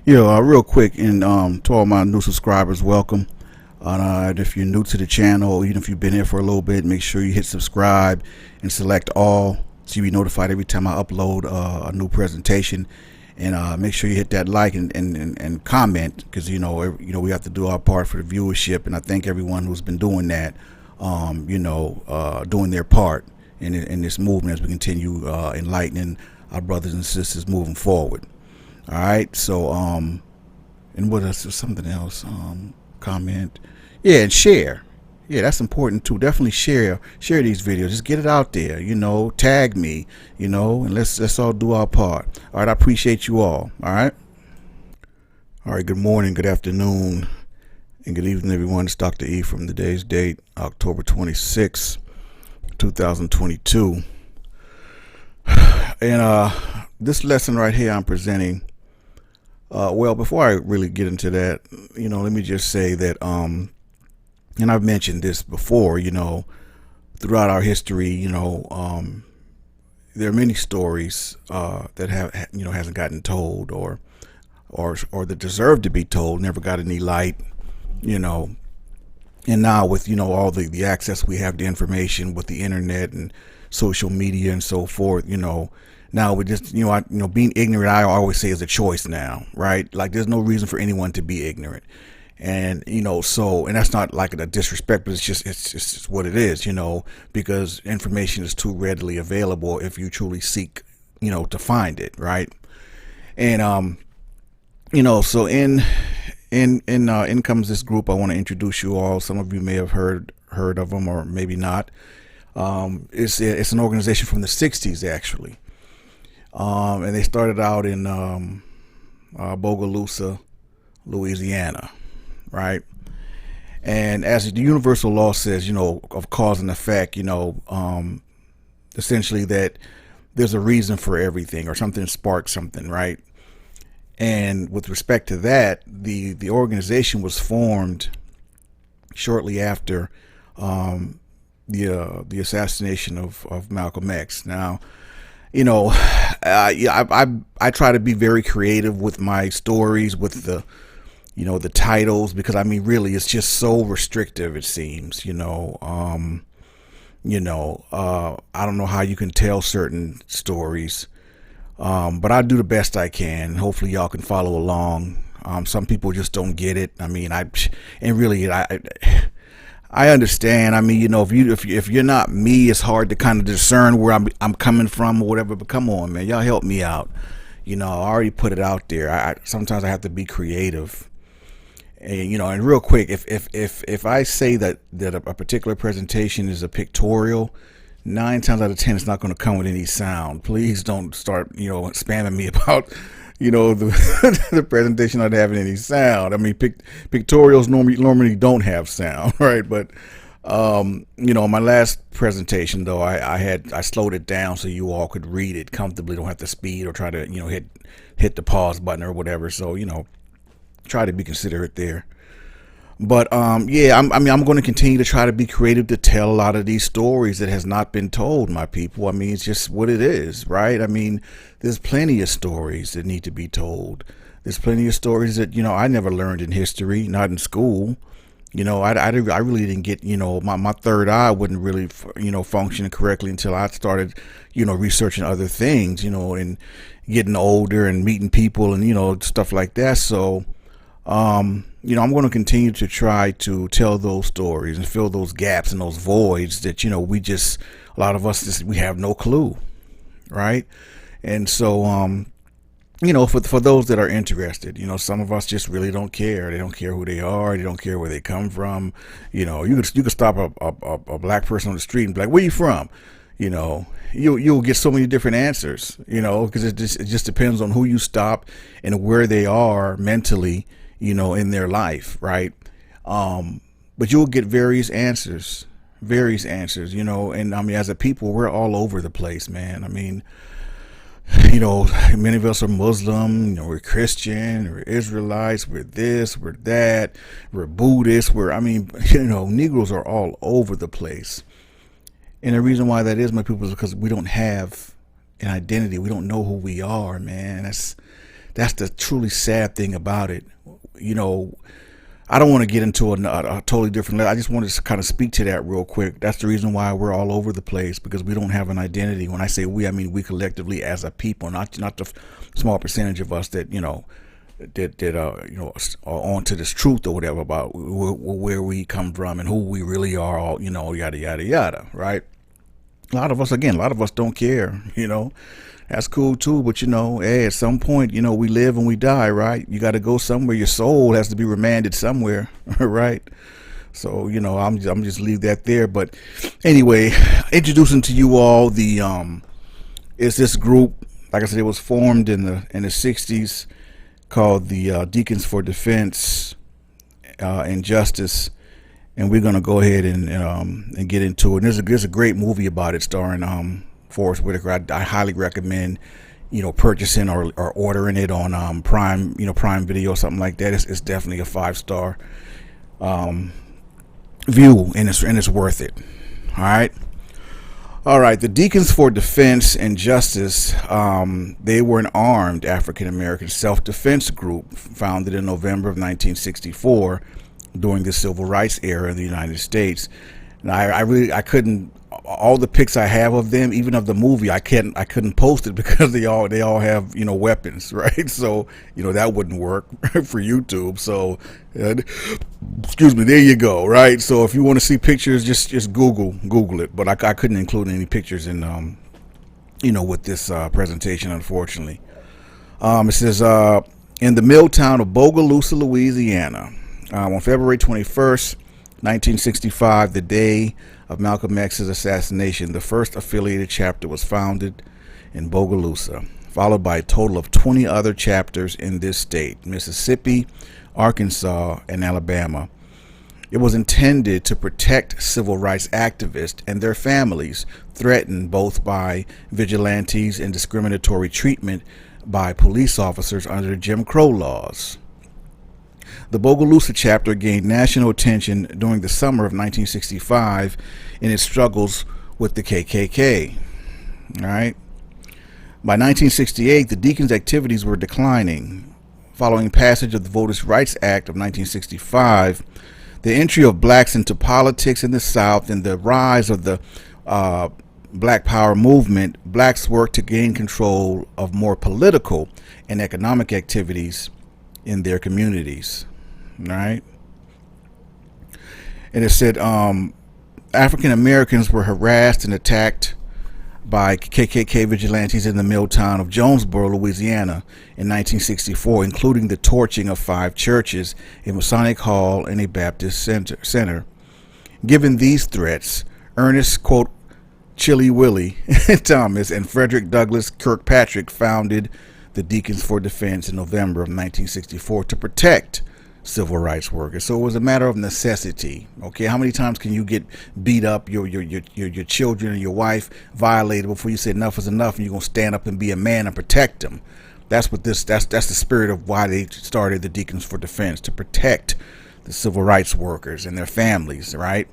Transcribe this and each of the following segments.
Real quick, and to all my new subscribers, welcome. And if you're new to the channel, even if you've been here for a little bit, make sure you hit subscribe and select all so you'll be notified every time I upload a new presentation. And make sure you hit that like and comment, because we have to do our part for the viewership. And I thank everyone who's been doing that, doing their part in this movement as we continue enlightening our brothers and sisters moving forward. All right, so and what else? There's something else. Comment, and share. That's important too. Definitely share these videos. Just get it out there. Tag me. And let's all do our part. All right, I appreciate you all. All right. All right. Good morning, good afternoon, and good evening, everyone. It's Dr. Ephraim. Today's date, October 26, 2022. And this lesson right here I'm presenting. Well, before I really get into that, let me just say that, and I've mentioned this before, throughout our history, there are many stories that hasn't gotten told, or that deserve to be told, never got any light, and now with all the access we have to information with the internet and social media and so forth, now we just, being ignorant, I always say, is a choice now, right? Like, there's no reason for anyone to be ignorant. And, and that's not like a disrespect, but it's just what it is, because information is too readily available if you truly seek, to find it, right? And, so in comes this group I want to introduce you all. Some of you may have heard of them, or maybe not. It's an organization from the 60s, actually. And they started out in Bogalusa, Louisiana, right? And as the universal law says, of cause and effect, essentially that there's a reason for everything, or something sparks something, right? And with respect to that, the organization was formed shortly after the assassination of Malcolm X. Now, I try to be very creative with my stories, with the titles, because really it's just so restrictive, it seems. I don't know how you can tell certain stories, but I do the best I can. Hopefully y'all can follow along. Some people just don't get it. I understand. If you're not me, it's hard to kind of discern where I'm coming from or whatever. But come on, man, y'all help me out. I already put it out there. Sometimes I have to be creative. And real quick, if I say that a particular presentation is a pictorial, 9 times out of 10 it's not going to come with any sound. Please don't start spamming me about the presentation not having any sound. Pictorials normally don't have sound, right? But my last presentation, though, I slowed it down so you all could read it comfortably, don't have to speed or try to hit the pause button or whatever. So try to be considerate there. But I'm going to continue to try to be creative to tell a lot of these stories that has not been told, my people. It's just what it is, right? There's plenty of stories that need to be told. There's plenty of stories that I never learned in history, not in school. I really didn't get, my third eye wouldn't really function correctly until I started researching other things, and getting older and meeting people and stuff like that. So I'm going to continue to try to tell those stories and fill those gaps and those voids that, a lot of us we have no clue. Right. And so, for those that are interested, some of us just really don't care. They don't care who they are. They don't care where they come from. You could stop a black person on the street and be like, where you from? You'll get so many different answers, because it just depends on who you stop and where they are mentally, in their life, right? But you'll get various answers, and as a people, we're all over the place, man. Many of us are Muslim, we're Christian, we're Israelites, we're this, we're that, we're Buddhist, Negroes are all over the place. And the reason why that is, my people, is because we don't have an identity. We don't know who we are, man. That's That's the truly sad thing about it. You know, I don't want to get into a totally different level. I just wanted to kind of speak to that real quick. That's the reason why we're all over the place, because we don't have an identity. When I say we, I mean we collectively as a people, not the small percentage of us that, you know, are onto this truth or whatever about where we come from and who we really are, all, you know, yada, yada, yada, right? A lot of us don't care, you know. That's cool too, but you know, hey, at some point, you know, we live and we die, right? You got to go somewhere. Your soul has to be remanded somewhere, right? So, you know, I'm just leave that there. But anyway, introducing to you all the it's this group. Like I said, it was formed in the '60s, called the Deacons for Defense and Justice, and we're gonna go ahead and get into it. And there's a great movie about it starring Forrest Whitaker. I highly recommend, you know, purchasing or ordering it on Prime, you know, Prime Video or something like that. It's definitely a 5-star view, and it's worth it. All right. The Deacons for Defense and Justice, they were an armed African-American self-defense group founded in November of 1964 during the Civil Rights era in the United States. And I couldn't, all the pics I have of them, even of the movie, I couldn't post it because they all have, you know, weapons, right? So, you know, that wouldn't work for YouTube. So, excuse me, there you go, right? So if you want to see pictures, just Google it. But I couldn't include any pictures in, you know, with this presentation, unfortunately. It says, in the mill town of Bogalusa, Louisiana, on February 21st, 1965, the day of Malcolm X's assassination, the first affiliated chapter was founded in Bogalusa, followed by a total of 20 other chapters in this state: Mississippi, Arkansas, and Alabama. It was intended to protect civil rights activists and their families, threatened both by vigilantes and discriminatory treatment by police officers under the Jim Crow laws. The Bogalusa chapter gained national attention during the summer of 1965 in its struggles with the KKK. All right. By 1968, the Deacons' activities were declining. Following passage of the Voters' Rights Act of 1965, the entry of blacks into politics in the South, and the rise of the Black Power movement, blacks worked to gain control of more political and economic activities in their communities. Right? And it said African Americans were harassed and attacked by KKK vigilantes in the mill town of Jonesboro, Louisiana in 1964, including the torching of 5 churches, a Masonic hall, and a Baptist center. Given these threats, Ernest, quote, Chilly Willie Thomas and Frederick Douglass Kirkpatrick founded the Deacons for Defense in November of 1964 to protect civil rights workers. So it was a matter of necessity. Okay, how many times can you get beat up, your children and your wife violated, before you say enough is enough, and you're gonna stand up and be a man and protect them? That's what that's the spirit of why they started the Deacons for Defense, to protect the civil rights workers and their families, right,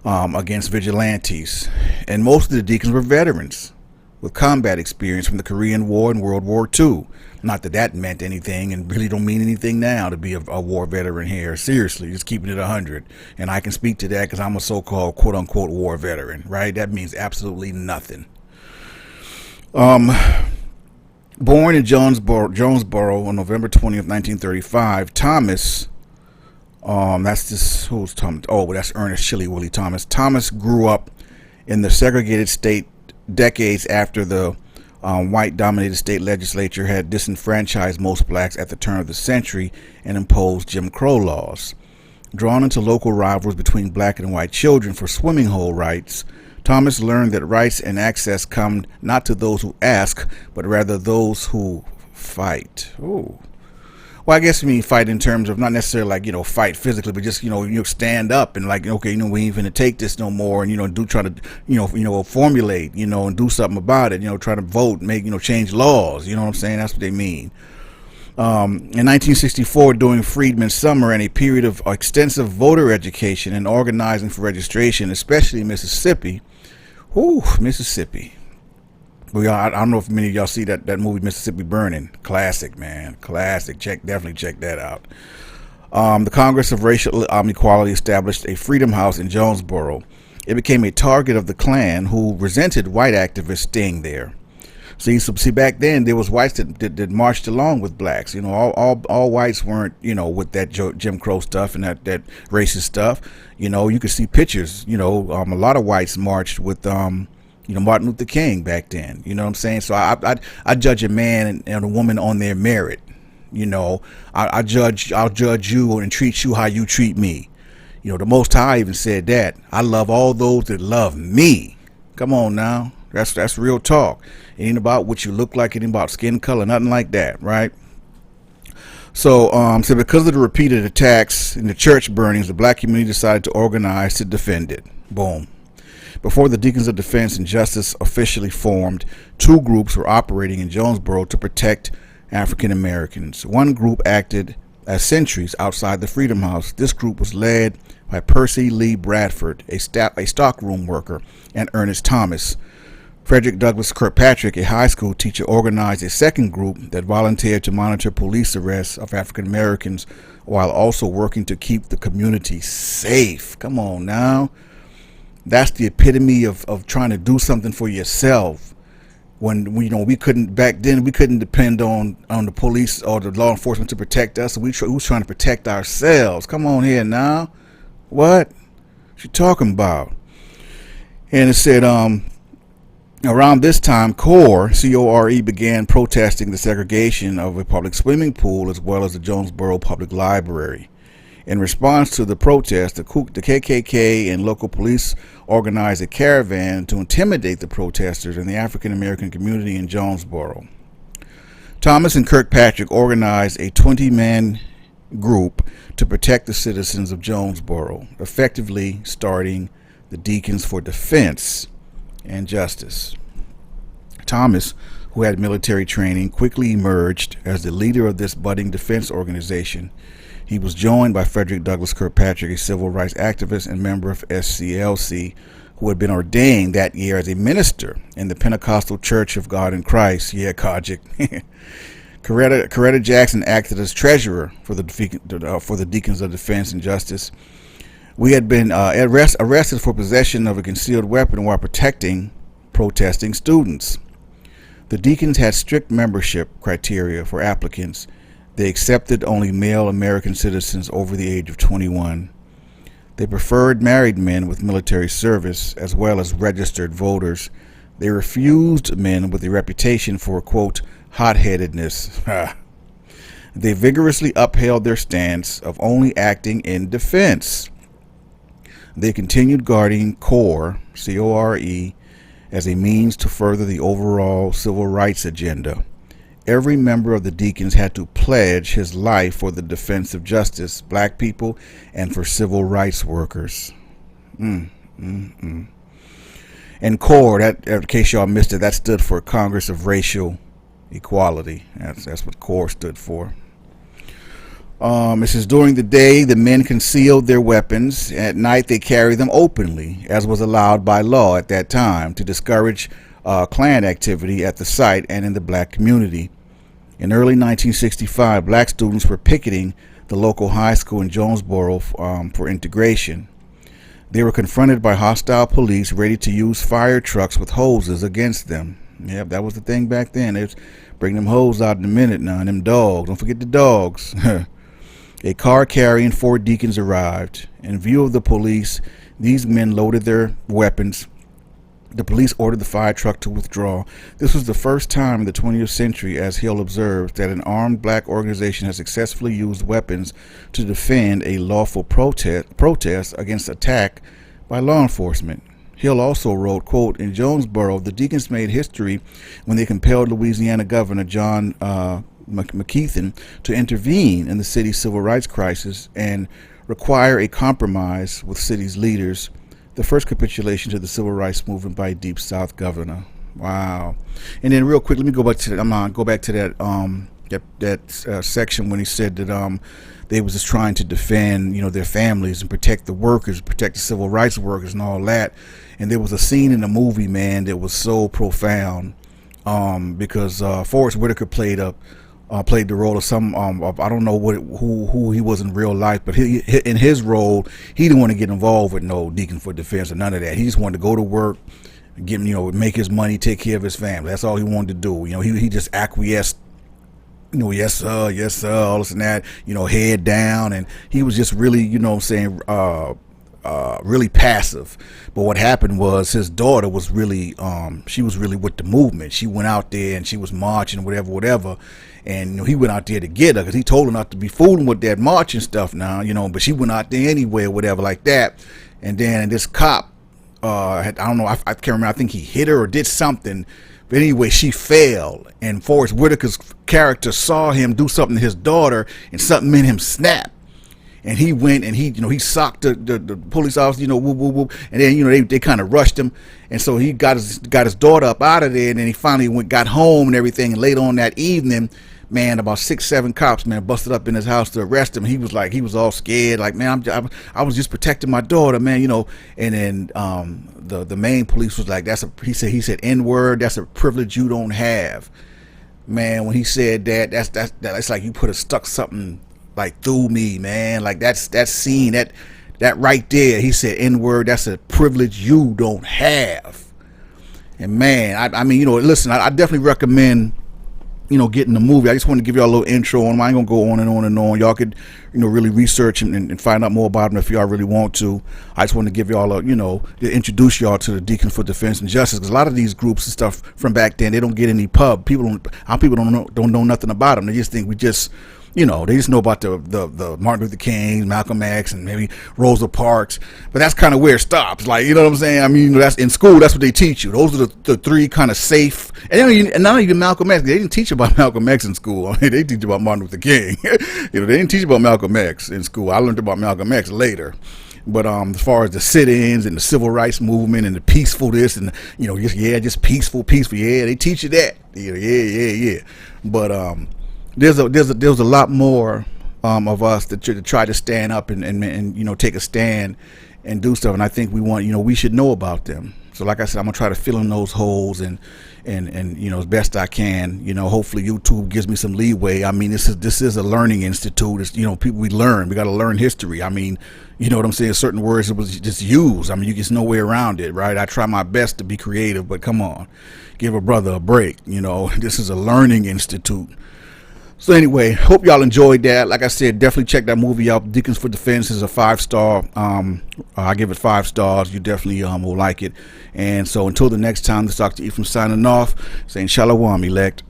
against vigilantes. And most of the deacons were veterans with combat experience from the Korean War and World War II. Not that that meant anything, and really don't mean anything now to be a war veteran here. Seriously, just keeping it 100. And I can speak to that because I'm a so-called quote-unquote war veteran, right? That means absolutely nothing. Born in Jonesboro on November 20th, 1935, Thomas, who's Thomas? Oh, well, that's Ernest Chilly Willie Thomas. Thomas grew up in the segregated state decades after the white-dominated state legislature had disenfranchised most blacks at the turn of the century and imposed Jim Crow laws. Drawn into local rivalries between black and white children for swimming hole rights, Thomas learned that rights and access come not to those who ask, but rather those who fight. Ooh. Well, I guess I mean fight in terms of not necessarily like, fight physically, but just, you stand up and like, okay, we ain't gonna take this no more, and, try to, formulate, and do something about it, try to vote, make, change laws, you know what I'm saying? That's what they mean. In 1964, during Freedmen's Summer and a period of extensive voter education and organizing for registration, especially in Mississippi, Well, I don't know if many of y'all see that movie Mississippi Burning. Classic, man. Classic. Definitely check that out. The Congress of Racial Equality established a Freedom House in Jonesboro. It became a target of the Klan, who resented white activists staying there. See, back then there was whites that marched along with blacks. All whites weren't, with that Jim Crow stuff and that racist stuff. You could see pictures. A lot of whites marched with Martin Luther King back then. You know what I'm saying? So I judge a man and a woman on their merit. I'll judge you and treat you how you treat me. The Most High even said that. I love all those that love me. Come on now. That's real talk. It ain't about what you look like. It ain't about skin color. Nothing like that, right? So because of the repeated attacks and the church burnings, the black community decided to organize to defend it. Boom. Before the Deacons of Defense and Justice officially formed, two groups were operating in Jonesboro to protect African Americans. One group acted as sentries outside the Freedom House. This group was led by Percy Lee Bradford, a stockroom worker, and Ernest Thomas. Frederick Douglass Kirkpatrick, a high school teacher, organized a second group that volunteered to monitor police arrests of African Americans while also working to keep the community safe. Come on now. That's the epitome of trying to do something for yourself. When we couldn't back then, we couldn't depend on the police or the law enforcement to protect us. So we was trying to protect ourselves. Come on here now. What you talking about? And it said around this time, CORE began protesting the segregation of a public swimming pool as well as the Jonesboro Public Library. In response to the protest, the KKK and local police organized a caravan to intimidate the protesters and the African American community in Jonesboro. Thomas and Kirkpatrick organized a 20-man group to protect the citizens of Jonesboro, effectively starting the Deacons for Defense and Justice. Thomas, who had military training, quickly emerged as the leader of this budding defense organization. He was joined by Frederick Douglass Kirkpatrick, a civil rights activist and member of SCLC, who had been ordained that year as a minister in the Pentecostal Church of God in Christ. Yeah, Kojic. Coretta Jackson acted as treasurer for the Deacons of Defense and Justice. We had been arrested for possession of a concealed weapon while protesting students. The Deacons had strict membership criteria for applicants. They accepted only male American citizens over the age of 21. They preferred married men with military service as well as registered voters. They refused men with a reputation for, quote, hot-headedness. They vigorously upheld their stance of only acting in defense. They continued guarding CORE, C-O-R-E, as a means to further the overall civil rights agenda. Every member of the Deacons had to pledge his life for the defense of justice, black people, and for civil rights workers. And CORE, that, in case y'all missed it, that stood for Congress of Racial Equality. That's what CORE stood for. It says, during the day, the men concealed their weapons. At night, they carried them openly, as was allowed by law at that time, to discourage Klan activity at the site and in the black community. In early 1965, black students were picketing the local high school in Jonesboro for integration. They were confronted by hostile police ready to use fire trucks with hoses against them. Yep, that was the thing back then. They was bring them hoses out in a minute now, and them dogs. Don't forget the dogs. A car carrying 4 deacons arrived. In view of the police, these men loaded their weapons. The police ordered the fire truck to withdraw. This was the first time in the 20th century, as Hill observed, that an armed black organization has successfully used weapons to defend a lawful protest against attack by law enforcement. Hill also wrote, quote, in Jonesboro, the Deacons made history when they compelled Louisiana Governor John McKeithen to intervene in the city's civil rights crisis and require a compromise with city's leaders, the first capitulation to the civil rights movement by a Deep South governor. Wow. And then real quick, let me go back to that. I'm gonna go back to that section when he said that they was just trying to defend, their families and protect the workers, protect the civil rights workers and all that. And there was a scene in the movie, man, that was so profound. because Forrest Whitaker played the role of some of, I don't know who he was in real life, but in his role, he didn't want to get involved with no Deacon for Defense or none of that. He just wanted to go to work, make his money, take care of his family. That's all he wanted to do. He just acquiesced. Yes sir, yes sir, all this and that. Head down, and he was just really, really passive. But what happened was his daughter was really she was really with the movement. She went out there and she was marching, whatever, and he went out there to get her, because he told her not to be fooling with that marching stuff now, but she went out there anyway or whatever like that. And then this cop, I don't know, I can't remember, I think he hit her or did something, but anyway, she fell, and Forrest Whitaker's character saw him do something to his daughter, and something made him snap. And he went and he socked the police officer, whoop, whoop, whoop. And then, they kind of rushed him. And so he got his daughter up out of there. And then he finally got home and everything. And later on that evening, man, about 6-7 cops, man, busted up in his house to arrest him. He was all scared. Like, man, I was just protecting my daughter, man, And then the main police was like, he said, N-word, that's a privilege you don't have. Man, when he said that, that's like you stuck something like through me, man. Like that scene, that right there, he said N-word, that's a privilege you don't have. And man, I mean, listen, I definitely recommend, getting the movie. I just want to give y'all a little intro on him. I ain't gonna go on and on and on. Y'all could, really research and find out more about him if y'all really want to. I just want to give y'all to introduce y'all to the Deacons for Defense and Justice, because a lot of these groups and stuff from back then, they don't get any pub. Our people don't know nothing about them. They just think we just, they just know about the Martin Luther King, Malcolm X, and maybe Rosa Parks. But that's kind of where it stops. Like, you know what I'm saying? I mean, that's in school. That's what they teach you. Those are the three kind of safe. And not even Malcolm X. They didn't teach about Malcolm X in school. They teach about Martin Luther King. They didn't teach about Malcolm X in school. I learned about Malcolm X later. But as far as the sit-ins and the civil rights movement and the peacefulness and just peaceful. Yeah, they teach you that. Yeah. But there's a lot more of us to try to stand up and take a stand and do stuff. And I think we should know about them. So like I said, I'm gonna try to fill in those holes and as best I can. Hopefully YouTube gives me some leeway. I mean, this is a learning institute. It's, people, we learn. We got to learn history. I mean, you know what I'm saying? Certain words it was just used. I mean, you just no way around it, right? I try my best to be creative, but come on, give a brother a break. This is a learning institute. So anyway, hope y'all enjoyed that. Like I said, definitely check that movie out. Deacons for Defense is a 5-star. I give it 5 stars. You definitely will like it. And so until the next time, this is Dr. Ephraim signing off, saying Shalom, elect.